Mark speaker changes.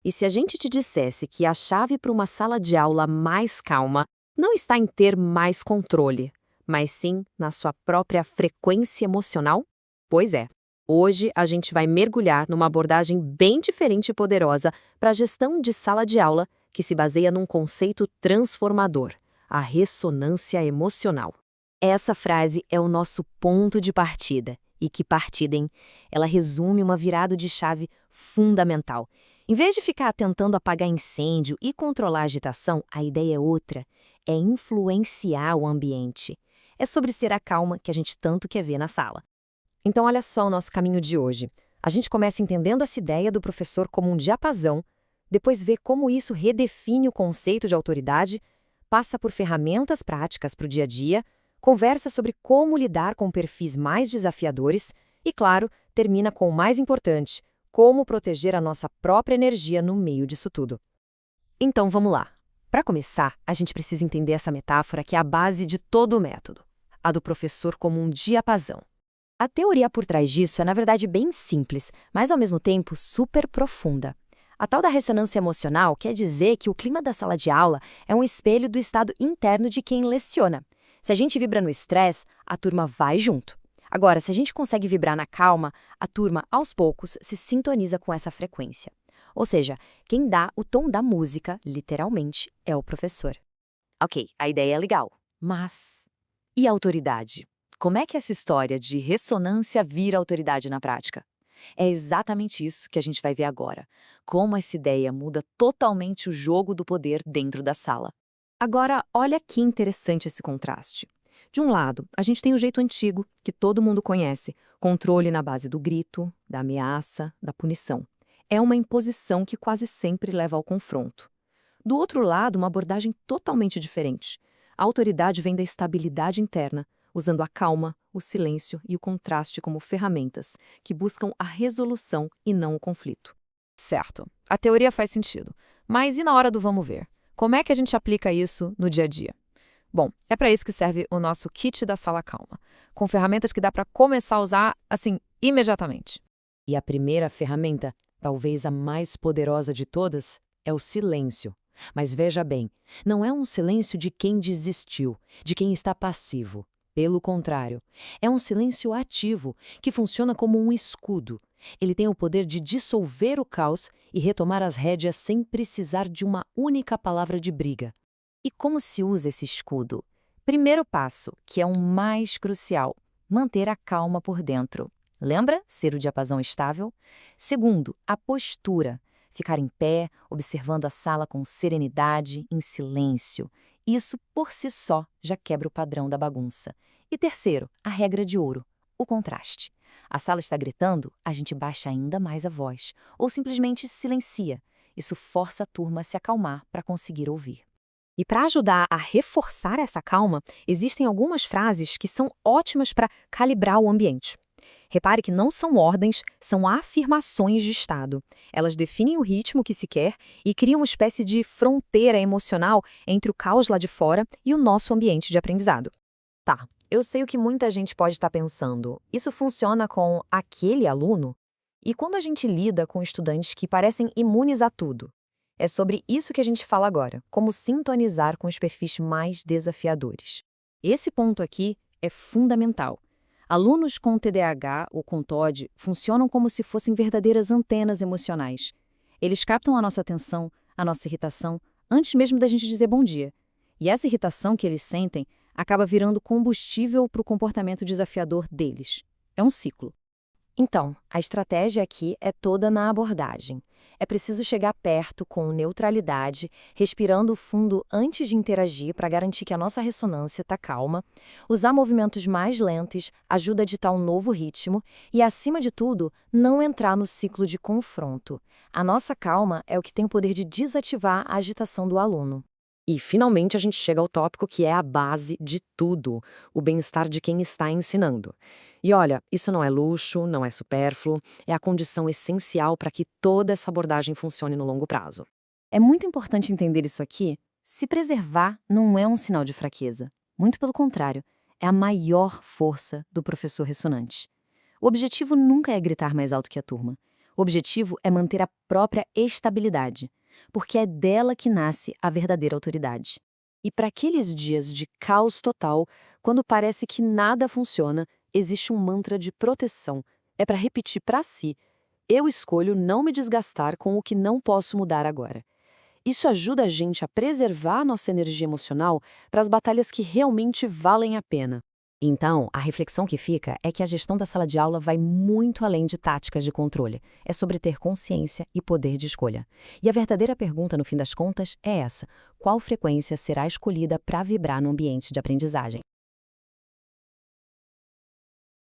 Speaker 1: E se a gente te dissesse que a chave para uma sala de aula mais calma não está em ter mais controle, mas sim na sua própria frequência emocional? Pois é. Hoje a gente vai mergulhar numa abordagem bem diferente e poderosa para a gestão de sala de aula que se baseia num conceito transformador, a ressonância emocional. Essa frase é o nosso ponto de partida. E que partida, hein? Ela resume uma virada de chave fundamental. Em vez de ficar tentando apagar incêndio e controlar a agitação, a ideia é outra. É influenciar o ambiente. É sobre ser a calma que a gente tanto quer ver na sala. Então, olha só o nosso caminho de hoje. A gente começa entendendo essa ideia do professor como um diapasão, depois vê como isso redefine o conceito de autoridade, passa por ferramentas práticas para o dia a dia, conversa sobre como lidar com perfis mais desafiadores e, claro, termina com o mais importante, como proteger a nossa própria energia no meio disso tudo. Então, vamos lá. Para começar, a gente precisa entender essa metáfora que é a base de todo o método, a do professor como um diapasão. A teoria por trás disso é, na verdade, bem simples, mas ao mesmo tempo super profunda. A tal da ressonância emocional quer dizer que o clima da sala de aula é um espelho do estado interno de quem leciona. Se a gente vibra no estresse, a turma vai junto. Agora, se a gente consegue vibrar na calma, a turma, aos poucos, se sintoniza com essa frequência. Ou seja, quem dá o tom da música, literalmente, é o professor. Ok, a ideia é legal, mas e a autoridade? Como é que essa história de ressonância vira autoridade na prática? É exatamente isso que a gente vai ver agora. Como essa ideia muda totalmente o jogo do poder dentro da sala. Agora, olha que interessante esse contraste. De um lado, a gente tem o jeito antigo, que todo mundo conhece, controle na base do grito, da ameaça, da punição. É uma imposição que quase sempre leva ao confronto. Do outro lado, uma abordagem totalmente diferente. A autoridade vem da estabilidade interna, usando a calma, o silêncio e o contraste como ferramentas que buscam a resolução e não o conflito. Certo, a teoria faz sentido. Mas e na hora do vamos ver? Como é que a gente aplica isso no dia a dia? Bom, é para isso que serve o nosso kit da sala calma, com ferramentas que dá para começar a usar, assim, imediatamente. E a primeira ferramenta, talvez a mais poderosa de todas, é o silêncio. Mas veja bem, não é um silêncio de quem desistiu, de quem está passivo. Pelo contrário, é um silêncio ativo, que funciona como um escudo. Ele tem o poder de dissolver o caos e retomar as rédeas sem precisar de uma única palavra de briga. E como se usa esse escudo? Primeiro passo, que é o mais crucial, manter a calma por dentro. Lembra ser o diapasão estável? Segundo, a postura. Ficar em pé, observando a sala com serenidade, em silêncio. Isso, por si só, já quebra o padrão da bagunça. E terceiro, a regra de ouro, o contraste. A sala está gritando, a gente baixa ainda mais a voz, ou simplesmente silencia. Isso força a turma a se acalmar para conseguir ouvir. E para ajudar a reforçar essa calma, existem algumas frases que são ótimas para calibrar o ambiente. Repare que não são ordens, são afirmações de estado. Elas definem o ritmo que se quer e criam uma espécie de fronteira emocional entre o caos lá de fora e o nosso ambiente de aprendizado. Tá, eu sei o que muita gente pode estar pensando. Isso funciona com aquele aluno? E quando a gente lida com estudantes que parecem imunes a tudo? É sobre isso que a gente fala agora, como sintonizar com os perfis mais desafiadores. Esse ponto aqui é fundamental. Alunos com TDAH ou com TOD funcionam como se fossem verdadeiras antenas emocionais. Eles captam a nossa atenção, a nossa irritação, antes mesmo da gente dizer bom dia. E essa irritação que eles sentem acaba virando combustível para o comportamento desafiador deles. É um ciclo. Então, a estratégia aqui é toda na abordagem. É preciso chegar perto com neutralidade, respirando fundo antes de interagir para garantir que a nossa ressonância está calma, usar movimentos mais lentos ajuda a ditar um novo ritmo e, acima de tudo, não entrar no ciclo de confronto. A nossa calma é o que tem o poder de desativar a agitação do aluno. E, finalmente, a gente chega ao tópico que é a base de tudo, o bem-estar de quem está ensinando. E olha, isso não é luxo, não é supérfluo, é a condição essencial para que toda essa abordagem funcione no longo prazo. É muito importante entender isso aqui. Se preservar não é um sinal de fraqueza. Muito pelo contrário, é a maior força do professor ressonante. O objetivo nunca é gritar mais alto que a turma.
Speaker 2: O objetivo é manter a própria estabilidade, porque é dela que nasce a verdadeira autoridade.
Speaker 1: E para aqueles dias de caos total, quando parece que nada funciona, existe um mantra de proteção. É para repetir para si: eu escolho não me desgastar com o que não posso mudar agora. Isso ajuda a gente a preservar nossa energia emocional para as batalhas que realmente valem a pena.
Speaker 2: Então, a reflexão que fica é que a gestão da sala de aula vai muito além de táticas de controle. É sobre ter consciência e poder de escolha. E a verdadeira pergunta, no fim das contas, é essa: qual frequência será escolhida para vibrar no ambiente de aprendizagem?